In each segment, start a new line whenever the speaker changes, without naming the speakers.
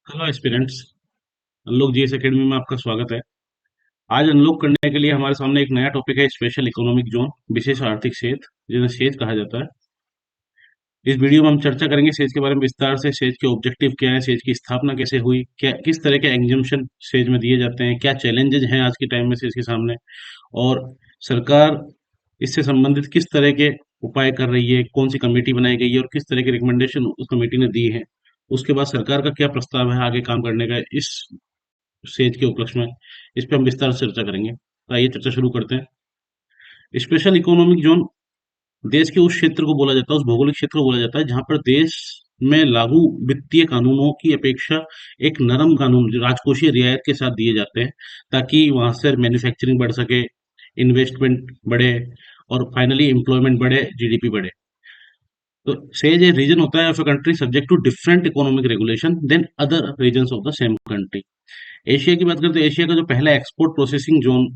Hello aspirants. Unlock GS academy में आपका स्वागत है। आज अनलॉक करने के लिए हमारे सामने एक नया टॉपिक है, स्पेशल इकोनॉमिक जोन, विशेष आर्थिक क्षेत्र, जिन्हें सेज कहा जाता है। इस वीडियो में हम चर्चा करेंगे सेज के बारे में विस्तार से। सेज के ऑब्जेक्टिव क्या है, सेज की स्थापना कैसे हुई, क्या किस तरह के एग्जाम्शन सेज में दिए जाते हैं, क्या चैलेंजेस हैं आज के टाइम में सेज के सामने, और सरकार इससे संबंधित किस तरह के उपाय कर रही है, कौन सी कमेटी बनाई गई है और किस तरह के रिकमेंडेशन उस कमेटी ने दी है। उसके बाद सरकार का क्या प्रस्ताव है आगे काम करने का इस सेज के उपलक्ष्य में। इस पे हम विस्तार से चर्चा करेंगे, तो आइए चर्चा शुरू करते हैं। स्पेशल इकोनॉमिक जोन देश के उस क्षेत्र को बोला जाता है, उस भौगोलिक क्षेत्र को बोला जाता है जहां पर देश में लागू वित्तीय कानूनों की अपेक्षा एक नरम कानून जो राजकोषीय रियायत के साथ दिए जाते हैं, ताकि वहां से मैन्युफैक्चरिंग बढ़ सके, इन्वेस्टमेंट बढ़े और फाइनली एम्प्लॉयमेंट बढ़े, जीडीपी बढ़े। तो सेज ए रीजन होता है of a country subject to different economic regulation than other regions of the same country. Asia की बात करते हैं, एशिया का जो पहला एक्सपोर्ट प्रोसेसिंग जोन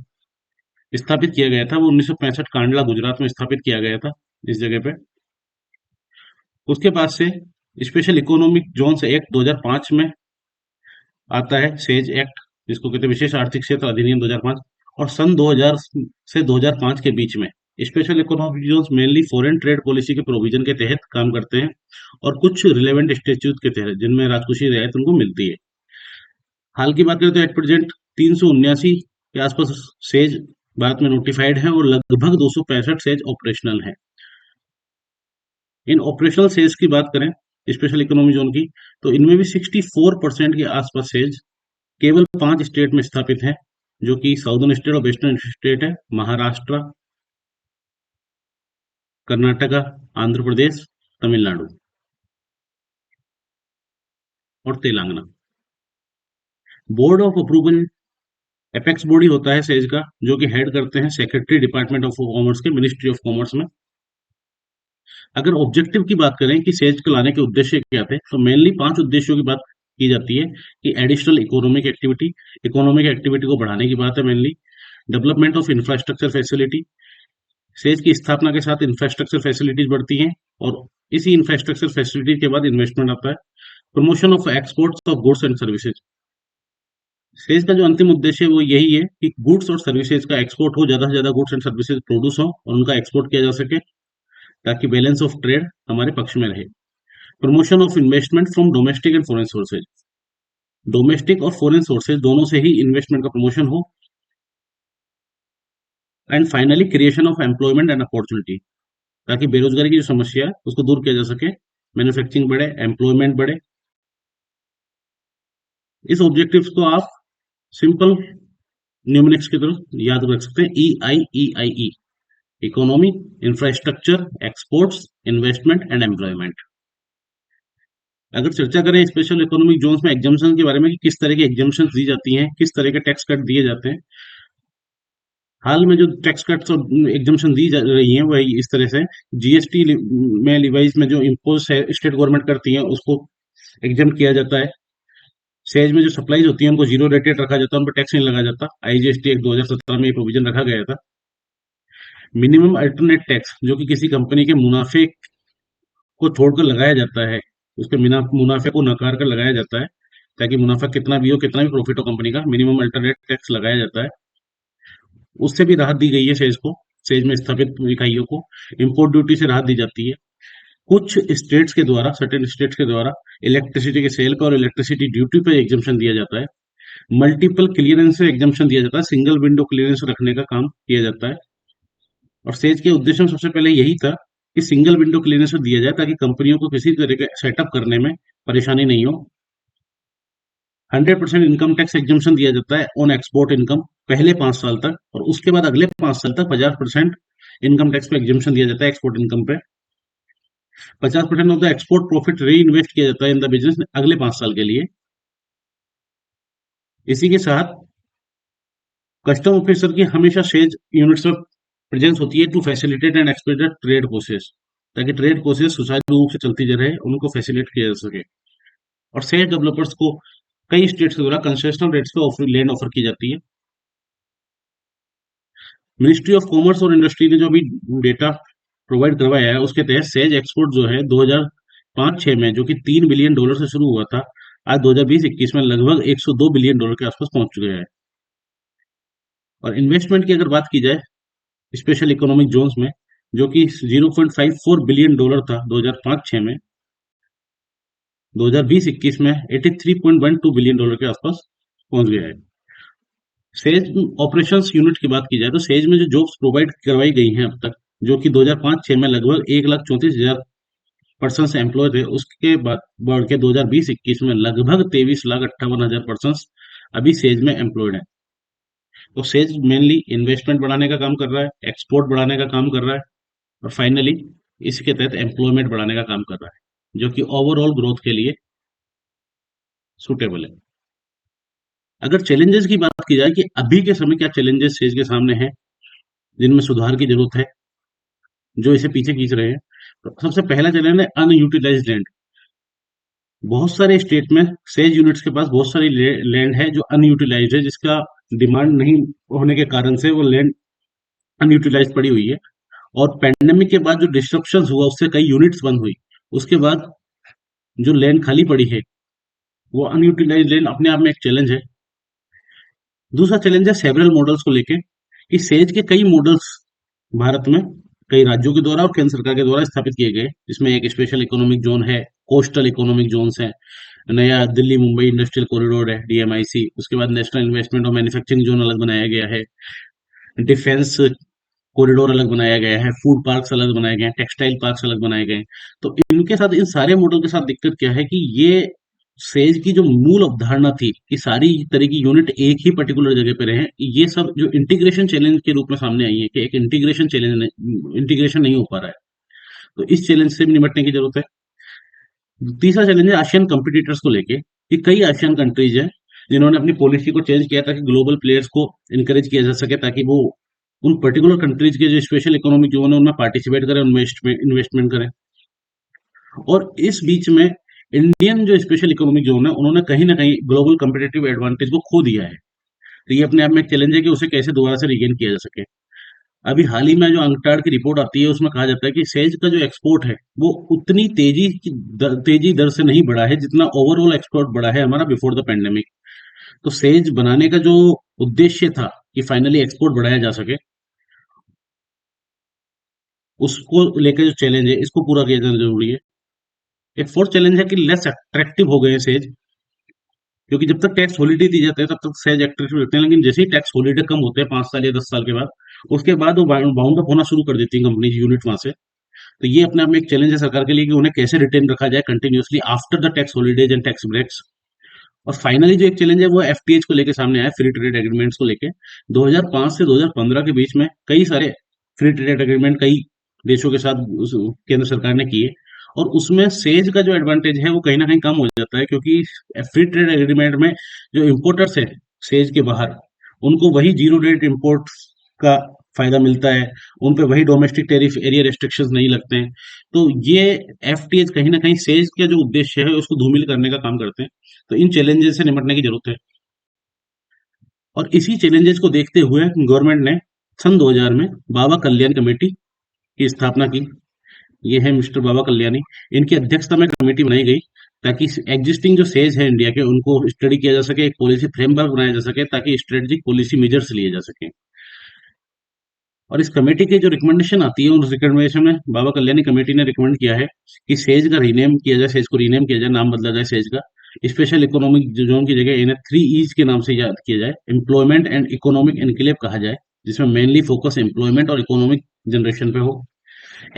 स्थापित किया गया था वो 1965 कांडला गुजरात में स्थापित किया गया था, इस जगह पे। उसके बाद से स्पेशल इकोनॉमिक जोन से एक्ट 2005 में आता है सेज एक्ट, जिसको कहते हैं विशेष आर्थिक क्षेत्र अधिनियम 2005। और सन 2000 से 2005 के बीच में special economic zones mainly foreign trade policy के प्रोविजन के तहत काम करते हैं और कुछ रिलेवेंट स्टेट्यूट के तहत जिनमें राजकोषीय रियायत उनको मिलती है। हाल की बात करें तो एट प्रेजेंट 379 के आसपास सेज भारत में नोटिफाइड है और लगभग 265 सेज ऑपरेशनल हैं। इन ऑपरेशनल सेज की बात करें स्पेशल इकोनॉमी जोन की, तो इनमें भी 64% के आसपास सेज केवल 5 स्टेट में स्थापित हैं, जो कि साउदर्न स्टेट और वेस्टर्न स्टेट है, महाराष्ट्र, कर्नाटका, आंध्र प्रदेश, तमिलनाडु और Telangana. Board of approval apex body होता है सेज का, जो कि हेड करते हैं सेक्रेटरी डिपार्टमेंट ऑफ कॉमर्स के, मिनिस्ट्री ऑफ कॉमर्स में। अगर ऑब्जेक्टिव की बात करें कि सेज को लाने के उद्देश्य क्या थे, तो मेनली 5 उद्देश्यों की बात की जाती है कि एडिशनल इकोनॉमिक एक्टिविटी को बढ़ाने की बात है mainly. Development of infrastructure facility, says की स्थापना के साथ इंफ्रास्ट्रक्चर फैसिलिटीज बढ़ती हैं और इसी इंफ्रास्ट्रक्चर फैसिलिटी के बाद इन्वेस्टमेंट आता है। Promotion of exports of goods and services, says का जो अंतिम उद्देश्य है वो यही है कि गुड्स और सर्विसेज का एक्सपोर्ट हो, ज्यादा से ज्यादा गुड्स एंड सर्विसेज प्रोड्यूस हो और उनका एक्सपोर्ट किया जा सके, ताकि बैलेंस ऑफ ट्रेड हमारे पक्ष में रहे। Promotion of investment from domestic and foreign sources, domestic और फॉरेन सोर्सेज दोनों से ही इन्वेस्टमेंट का प्रमोशन हो। And finally creation of employment and opportunity, ताकि बेरोजगारी की जो समस्या है उसको दूर किया जा सके, मैन्युफैक्चरिंग बढ़े, एम्प्लॉयमेंट बढ़े। इस ऑब्जेक्टिव्स को आप सिंपल न्यूमेरिक्स की तरह याद रख सकते हैं, EIEIE, economy, infrastructure, exports, investment and employment. अगर चर्चा करें स्पेशल इकोनॉमिक जोन्स में एग्जाम्शन के बारे में कि किस तरह की एग्जाम्शन दी जाती हैं, किस तरह के टैक्स कट दिए जाते हैं, हाल में जो टैक्स कट्स और एग्जाम्शन दी जा रही हैं वही इस तरह से। जीएसटी में लिवाइज में जो इम्पोज है स्टेट गवर्नमेंट करती है उसको एग्जाम किया जाता है। सेज में जो सप्लाईज होती है उनको जीरो रेटेड रखा जाता है, उन पर टैक्स नहीं लगा जाता। आईजीएसटी एक्ट 2017 में ये प्रोविजन रखा गया था। मिनिमम अल्टरनेट टैक्स, जो कि किसी कंपनी के मुनाफे को छोड़कर लगाया जाता है, उसके मुनाफे को नकार कर लगाया जाता है, ताकि मुनाफा कितना भी हो, कितना भी प्रॉफिट हो कंपनी का, मिनिमम अल्टरनेट टैक्स लगाया जाता है। उससे भी राहत दी गई है सेज को, सेज में स्थापित इकाइयों को इंपोर्ट ड्यूटी से राहत दी जाती है। कुछ स्टेट्स के द्वारा, सर्टेन स्टेट्स के द्वारा इलेक्ट्रिसिटी के सेल पर और इलेक्ट्रिसिटी ड्यूटी पर एग्जाम्शन दिया जाता है। मल्टीपल क्लियरेंस से एग्जाम्शन दिया जाता है, सिंगल विंडो क्लियरेंस रखने का काम किया जाता है। और सेज के उद्देश्य में सबसे पहले यही था कि सिंगल विंडो क्लियरेंस दिया जाए, ताकि कंपनियों को किसी तरह के सेटअप करने में परेशानी नहीं हो। 100% इनकम टैक्स एग्जाम्शन दिया जाता है ऑन एक्सपोर्ट इनकम पहले 5 साल तक, और उसके बाद अगले 5 साल तक 50% इनकम टैक्स पे एग्जाम्शन दिया जाता है एक्सपोर्ट इनकम पे। 50% ऑफ द एक्सपोर्ट प्रॉफिट री इन्वेस्ट किया जाता है इन द बिजनेस अगले 5 साल के लिए। इसी के साथ कस्टम ऑफिसर की हमेशा सेज यूनिट्स में प्रेजेंस होती है to facilitate and expedite trade process, ताकि ट्रेड प्रोसेस सुचारू रूप से चलती रहे, उनको फैसिलिटेट किया जा सके। और सेज डेवलपर्स को कई स्टेट्स के द्वारा कंसेशनल रेट्स पे ऑफर लैंड ऑफर की जाती है। मिनिस्ट्री ऑफ कॉमर्स और इंडस्ट्री ने जो भी डेटा प्रोवाइड करवाया है उसके तहत सेज एक्सपोर्ट जो है 2005-6 में, जो कि $3 बिलियन से शुरू हुआ था, आज 2020-21 में लगभग 102 बिलियन डॉलर के आसपास पहुंच चुके हैं। और इन्वेस्टमेंट की अगर बात की जाए स्पेशल इकोनॉमिक जोन्स में, जो कि 0.54 बिलियन डॉलर था 2005-6 में, 2020-21 में 83.12 बिलियन डॉलर के आसपास पहुंच गया है। सेज ऑपरेशंस यूनिट की बात की जाए तो सेज में जो जॉब्स प्रोवाइड करवाई गई हैं अब तक, जो कि 2005-6 में लगभग 1,34,000 पर्सन एम्प्लॉय थे, उसके बाद बढ़ के 2020-21 में लगभग 23,58,000 पर्सन अभी सेज में एम्प्लॉयड है। तो सेज मेनली इन्वेस्टमेंट बढ़ाने का काम कर रहा है, एक्सपोर्ट बढ़ाने का काम कर रहा है, और फाइनली इसके तहत एम्प्लॉयमेंट बढ़ाने का काम कर रहा है, जो कि ओवरऑल ग्रोथ के लिए सुटेबल है। अगर चैलेंजेस की बात की जाए कि अभी के समय क्या चैलेंजेस सेज के सामने हैं, जिनमें सुधार की जरूरत है, जो इसे पीछे खींच रहे हैं, तो सबसे पहला चैलेंज है अनयूटिलाइज्ड लैंड। बहुत सारे स्टेट में सेज यूनिट्स के पास बहुत सारी लैंड है जो अनयूटिलाइज्ड है, जिसका डिमांड नहीं होने के कारण से वो लैंड अनयूटिलाइज्ड पड़ी हुई है। और पैंडेमिक के बाद जो डिस्ट्रप्शन हुआ उससे कई यूनिट्स बंद हुई, उसके बाद जो लैंड खाली पड़ी है वो अनयूटिलाइज्ड लैंड अपने आप में एक चैलेंज है। दूसरा चैलेंज है सेवरल मॉडल्स को लेके, कि सेज के कई मॉडल्स भारत में कई राज्यों के द्वारा और केंद्र सरकार के द्वारा स्थापित किए गए, जिसमें एक स्पेशल इकोनॉमिक जोन है, कोस्टल इकोनॉमिक जोन्स है, नया दिल्ली मुंबई इंडस्ट्रियल कॉरिडोर है डीएमआईसी, उसके बाद नेशनल इन्वेस्टमेंट और मैन्युफैक्चरिंग जोन अलग बनाया गया है, डिफेंस कॉरिडोर अलग बनाया गया है, फूड पार्क्स अलग बनाए गए हैं, टेक्सटाइल पार्क्स अलग बनाए गए हैं। तो इनके साथ इन सारे मॉडल के साथ दिक्कत क्या है कि ये सेज की जो मूल अवधारणा थी कि सारी तरह की यूनिट एक ही पर्टिकुलर जगह पे रहे, ये सब जो इंटीग्रेशन चैलेंज के रूप में सामने आई है कि एक इंटीग्रेशन नहीं हो पा रहा है। तो इस चैलेंज से भी निपटने की जरूरत है। तीसरा चैलेंज है आसियान कॉम्पिटिटर्स को लेके, कि कई आसियान कंट्रीज हैं जिन्होंने अपनी पॉलिसी को चेंज किया ताकि ग्लोबल प्लेयर्स को इनकरेज किया जा सके, ताकि वो उन पर्टिकुलर कंट्रीज के जो स्पेशल इकोनॉमिक जोन है उनमें पार्टिसिपेट करें, उनमें इन्वेस्टमेंट करें। और इस बीच में इंडियन जो स्पेशल इकोनॉमिक जोन है उन्होंने कहीं ना कहीं ग्लोबल कंपेटिटिव एडवांटेज को खो दिया है। तो ये अपने आप में एक चैलेंज है कि उसे कैसे दोबारा से रिगेन किया जा सके। अभी हाल ही में जो अंकटाड की रिपोर्ट आती है उसमें कहा जाता है कि सेज का जो एक्सपोर्ट है वो उतनी तेजी दर से नहीं बढ़ा है जितना ओवरऑल एक्सपोर्ट बढ़ा है हमारा बिफोर द पेंडेमिक। तो सेज बनाने का जो उद्देश्य था कि फाइनली एक्सपोर्ट बढ़ाया जा सके, उसको लेकर जो चैलेंज है इसको पूरा किया जाना जरूरी है। एक फोर्थ चैलेंज है कि लेस अट्रैक्टिव हो गए हैं सेज, क्योंकि जब तक टैक्स हॉलिडे दी जाते हैं तब तक सेज अट्रैक्टिव रहते हैं, लेकिन जैसे ही टैक्स हॉलिडे कम होते हैं 5 साल या 10 साल के बाद, उसके बाद वो बाउंड अप होना शुरू कर देती है कंपनी यूनिट वहां से। तो ये अपने आप में एक चैलेंज है सरकार के लिए कि उन्हें कैसे रिटेन रखा जाए continuously after the tax holidays and tax breaks. और फाइनली जो एक चैलेंज है वो एफटीएच को लेकर सामने आया, फ्री ट्रेड एग्रीमेंट्स को लेकर। 2005 से 2015 के बीच में कई सारे फ्री ट्रेड एग्रीमेंट कई देशों के साथ केंद्र सरकार ने किए, और उसमें सेज का जो एडवांटेज है वो कहीं ना कहीं कम हो जाता है, क्योंकि फ्री ट्रेड एग्रीमेंट में जो इम्पोर्टर्स है सेज के बाहर, उनको वही जीरो रेट इम्पोर्ट का फायदा मिलता है, उन पे वही डोमेस्टिक टेरिफ एरिया रेस्ट्रिक्शंस नहीं लगते हैं। तो ये एफटीएच कहीं ना कहीं सेज का जो उद्देश्य है उसको धूमिल करने का काम करते हैं। तो इन चैलेंजेस से निपटने की जरूरत है। और इसी चैलेंजेस को देखते हुए गवर्नमेंट ने सन 2000 में बाबा कल्याण कमेटी की स्थापना की। ये है मिस्टर बाबा कल्याणी। इनकी अध्यक्षता में कमेटी बनाई गई ताकि एग्जिस्टिंग जो सेज है इंडिया के उनको स्टडी किया जा सके, एक पॉलिसी फ्रेमवर्क बनाया जा सके ताकि स्ट्रेटेजिक पॉलिसी मेजर्स लिए जा सके। और इस कमेटी की जो रिकमेंडेशन आती है उस रिकमेंडेशन में बाबा कल्याणी कमेटी ने रिकमेंड किया है कि सेज का रीनेम किया जाए, सेज को रीनेम किया जाए, नाम बदला जाए सेज का, स्पेशल इकोनॉमिक जोन की जगह इन्हें 3 ईज के नाम से याद किया जाए, एम्प्लॉयमेंट एंड इकोनॉमिक एनक्लेव कहा जाए, जिसमें मेनली फोकस एम्प्लॉयमेंट और इकोनॉमिक जनरेशन पे हो।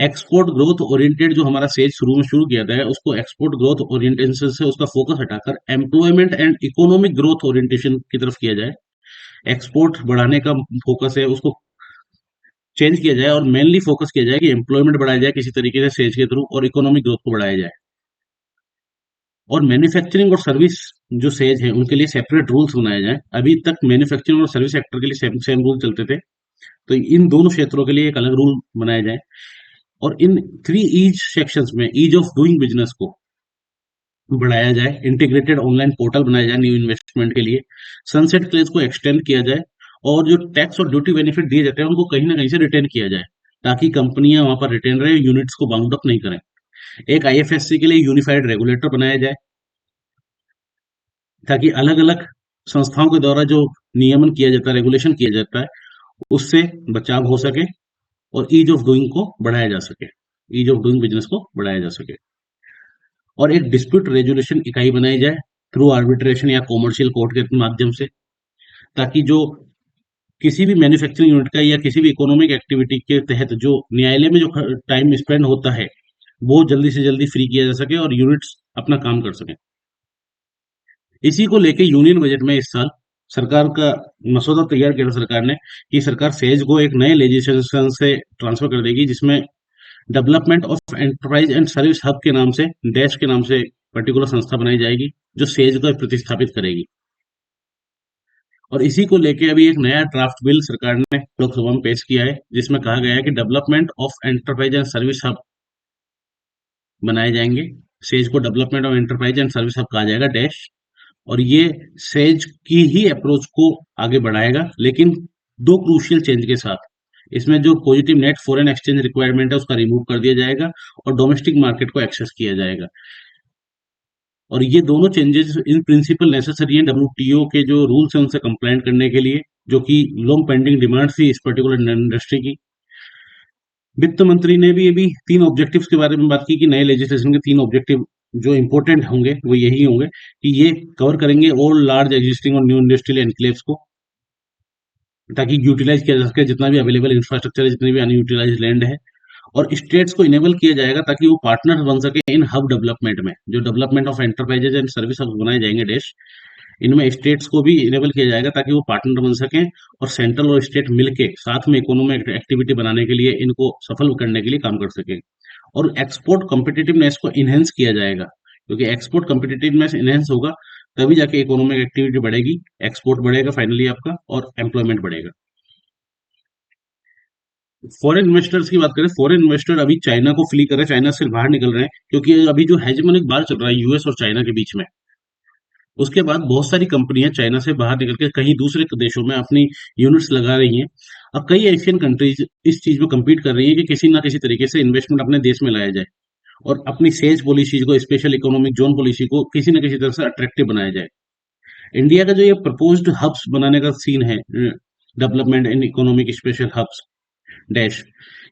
एक्सपोर्ट ग्रोथ ओरिएंटेड जो हमारा सेज शुरू में शुरू किया था उसको एक्सपोर्ट ग्रोथ ओरिएंटेशन से उसका फोकस हटाकर employment and economic growth orientation की तरफ किया जाए। एक्सपोर्ट बढ़ाने का फोकस है उसको चेंज किया जाए और मेनली फोकस किया जाए कि एम्प्लॉयमेंट बढ़ाया जाए किसी तरीके से सेज के थ्रू, और इकोनॉमिक ग्रोथ को बढ़ाया जाए। और मैन्युफैक्चरिंग और सर्विस जो सेज है उनके लिए सेपरेट रूल्स बनाए जाए। अभी तक मैन्युफैक्चरिंग और सर्विस सेक्टर के लिए सेम सेम रूल चलते थे, तो इन दोनों क्षेत्रों के लिए एक अलग रूल बनाया जाए। और इन 3 ईज सेक्शंस में ईज ऑफ डूइंग बिजनेस को बढ़ाया जाए, इंटीग्रेटेड ऑनलाइन पोर्टल बनाया जाए न्यू इन्वेस्टमेंट के लिए, सनसेट क्लेज को एक्सटेंड किया जाए, और जो टैक्स और ड्यूटी बेनिफिट दिए जाते हैं उनको कहीं ना कहीं से रिटेन किया जाए ताकि कंपनियां वहां पर रिटेन रहे, यूनिट्स को बाउंड अप नहीं करें। एक आईएफएससी के लिए यूनिफाइड रेगुलेटर बनाया जाए, ताकि अलग-अलग संस्थाओं के द्वारा जो नियमन किया जाता है, रेगुलेशन किया जाता है, उससे बचाव हो सके और ईज़ ऑफ डूइंग को बढ़ाया जा सके। ईज़ ऑफ डूइंग बिज़नेस को बढ़ाया जा सके। और एक डिस्प्यूट रेज़ोल्यूशन इकाई बनाई जाए थ्रू आर्बिट्रेशन या कमर्शियल कोर्ट के माध्यम से, ताकि जो किसी भी मैन्युफैक्चरिंग यूनिट का या किसी भी इकोनॉमिक एक्टिविटी के तहत जो न्यायालय में जो टाइम स्पेंड होता है, वो जल्दी से जल्दी फ्री किया जा सके और यूनिट्स अपना काम कर सकें। इसी को लेके यूनियन बजट में इस साल सरकार का मसौदा तैयार किया था सरकार ने कि सरकार सेज को एक नए लेजिस्लेशन से ट्रांसफर कर देगी, जिसमें development of enterprise and service hub के नाम से, डैश के नाम से पर्टिकुलर संस्था बनाई जाएगी जो सेज को प्रतिस्थापित करेगी। और इसी को लेके अभी एक नया ड्राफ्ट बिल सरकार ने लोकसभा में पेश किया है, जिसमें कहा गया है कि development of enterprise and service hub बनाए जाएंगे। सेज को development of enterprise and service hub कहा जाएगा, डैश। और ये सेज की ही अप्रोच को आगे बढ़ाएगा, लेकिन दो क्रूशियल चेंज के साथ। इसमें जो positive net foreign exchange requirement है उसका रिमूव कर दिया जाएगा और डोमेस्टिक मार्केट को एक्सेस किया जाएगा। और ये दोनों चेंजेस इन प्रिंसिपल नेसेसरी हैं डब्ल्यूटीओ के जो रूल्स हैं उनसे कंप्लाइंट करने के लिए, जो कि लॉन्ग पेंडिंग डिमांड थी इस पर्टिकुलर इंडस्ट्री की। वित्त मंत्री ने भी अभी तीन ऑब्जेक्टिव्स के बारे में बात की कि नए लेजिस्लेशन के तीन ऑब्जेक्टिव जो इंपॉर्टेंट होंगे वो यही होंगे कि ये कवर करेंगे ऑल लार्ज एग्जिस्टिंग और न्यू इंडस्ट्रियल एनक्लेव्स को, ताकि यूटिलाइज किया जा सके जितना भी अवेलेबल इंफ्रास्ट्रक्चर है, जितनी भी अनयूटिलाइज लैंड है। और स्टेट्स को इनेबल किया जाएगा ताकि वो पार्टनर बन सके इन हब डेवलपमेंट में, जो development of enterprises and service hub बनाए जाएंगे देश, इनमें स्टेट्स को भी इनेबल किया जाएगा ताकि वो पार्टनर बन सकें और सेंट्रल और स्टेट मिलके साथ में इकोनॉमिक एक्टिविटी बनाने के लिए, इनको सफल करने के लिए काम कर सकें। और एक्सपोर्ट कॉम्पिटिटिवनेस को इनहेंस किया जाएगा, क्योंकि एक्सपोर्ट कॉम्पिटिटिवनेस इनहेंस होगा तभी जाके इकोनॉमिक एक्टिविटी बढ़ेगी, एक्सपोर्ट बढ़ेगा फाइनली आपका, और एम्प्लॉयमेंट बढ़ेगा। फॉरेन इन्वेस्टर्स की बात करें, फॉरेन इन्वेस्टर अभी चाइना को फ्ली कर रहे हैं, चाइना से बाहर निकल रहे हैं, क्योंकि अभी जो हेजेमोनिक बार चल रहा है यूएस और चाइना के बीच में, उसके बाद बहुत सारी कंपनियां चाइना से बाहर निकल के कहीं दूसरे देशों में अपनी यूनिट्स लगा रही हैं। अब कई एशियन कंट्रीज इस चीज में कम्पीट कर रही है कि किसी ना किसी तरीके से इन्वेस्टमेंट अपने देश में लाया जाए और अपनी सेज पॉलिसी को, स्पेशल इकोनॉमिक जोन पॉलिसी को किसी न किसी तरह से अट्रैक्टिव बनाया जाए। इंडिया का जो ये प्रपोज्ड हब्स बनाने का सीन है, development in economic special hubs dash,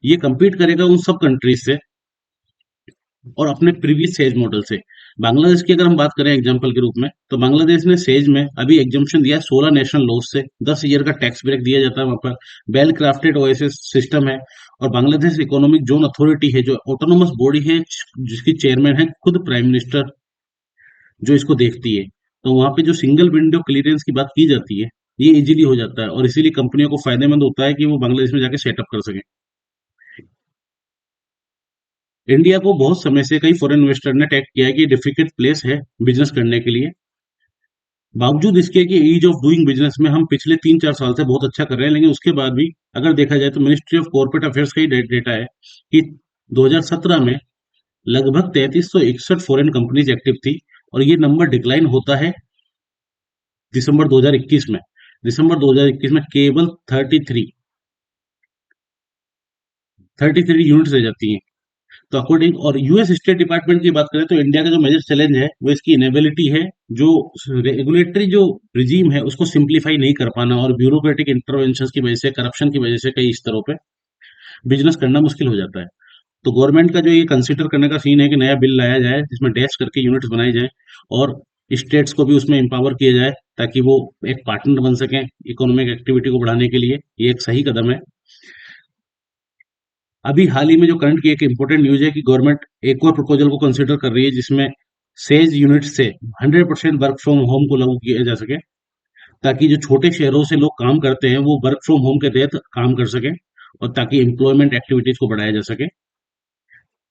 ये कम्पीट करेगा उन सब कंट्रीज से और अपने प्रीवियस सेज मॉडल से। बांग्लादेश की अगर हम बात करें एग्जांपल के रूप में, तो बांग्लादेश ने सेज में अभी एग्जम्पशन दिया है 16 नेशनल लॉज से, 10 ईयर का टैक्स ब्रेक दिया जाता है वहां पर, वेल क्राफ्टेड ओएसएस सिस्टम है। और बांग्लादेश इकोनॉमिक जोन अथॉरिटी है जो ऑटोनोमस बॉडी है, जिसकी चेयरमैन है खुद प्राइम मिनिस्टर, जो इसको देखती है। तो वहां पे जो सिंगल विंडो क्लियरेंस की बात की जाती है, ये इजीली हो जाता है और इसीलिए कंपनियों को फायदेमंद होता है कि वो बांग्लादेश में जाके सेटअप कर सके। इंडिया को बहुत समय से कई फॉरेन इन्वेस्टर ने टैग किया है कि डिफिकल्ट प्लेस है बिजनेस करने के लिए। बावजूद इसके कि ईज ऑफ डूइंग बिजनेस में हम पिछले 3-4 साल से बहुत अच्छा कर रहे हैं, लेकिन उसके बाद भी अगर देखा जाए तो मिनिस्ट्री ऑफ कॉर्पोरेट अफेयर्स का ही डेटा है कि 2017 में लगभग 3361 फॉरेन कंपनीज एक्टिव थी और ये नंबर डिक्लाइन होता है दिसंबर 2021 में। दिसंबर 2021 में केवल 33 यूनिट्स रह जाती हैं। तो अकॉर्डिंग, और यूएस स्टेट डिपार्टमेंट की बात करें तो इंडिया का जो मेजर चैलेंज है वो इसकी इनेबिलिटी है, जो रेगुलेटरी जो रिजीम है उसको सिंप्लीफाई नहीं कर पाना और ब्यूरोक्रेटिक इंटरवेंशन की वजह से, करप्शन की वजह से कई स्तरों पे बिजनेस करना मुश्किल हो जाता है। तो गवर्नमेंट का जो ये कंसिडर करने का सीन है कि नया बिल लाया जाए जिसमें डैश करके यूनिट्स बनाई जाए और स्टेट्स को भी उसमें एम्पावर किया जाए ताकि वो एक पार्टनर बन सकें इकोनॉमिक एक्टिविटी को बढ़ाने के लिए, ये एक सही कदम है। अभी हाल ही में जो करंट की एक इंपॉर्टेंट न्यूज है कि गवर्नमेंट एक और प्रपोजल को कंसिडर कर रही है जिसमें सेज यूनिट से 100% वर्क फ्रॉम होम को लागू किया जा सके, ताकि जो छोटे शहरों से लोग काम करते हैं वो वर्क फ्रॉम होम के तहत काम कर सकें और ताकि एम्प्लॉयमेंट एक्टिविटीज को बढ़ाया जा सके।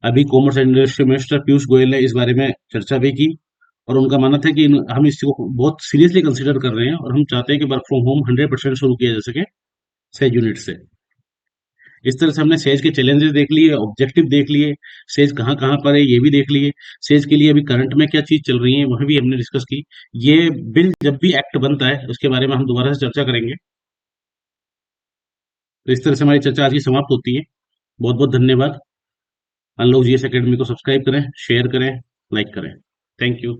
अभी commerce and industry minister Piyush Goyal ने इस बारे में चर्चा भी की और उनका मानना था कि हम इसको बहुत सीरियसली कंसिडर कर रहे हैं और हम चाहते हैं कि वर्क फ्रॉम होम 100% शुरू किया जा सके सेज यूनिट से। इस तरह से हमने सेज के चैलेंजेस देख लिए, ऑब्जेक्टिव देख लिए, सेज कहाँ कहाँ पर है ये भी देख लिए, सेज के लिए अभी करंट में क्या चीज चल रही है वह भी हमने डिस्कस की। ये बिल जब भी एक्ट बनता है उसके बारे में हम दोबारा से चर्चा करेंगे। तो इस तरह से हमारी चर्चा आज की समाप्त होती है। बहुत बहुत धन्यवाद। अनलॉक जीएस एकेडमी को सब्सक्राइब करें, शेयर करें, लाइक करें। Thank you.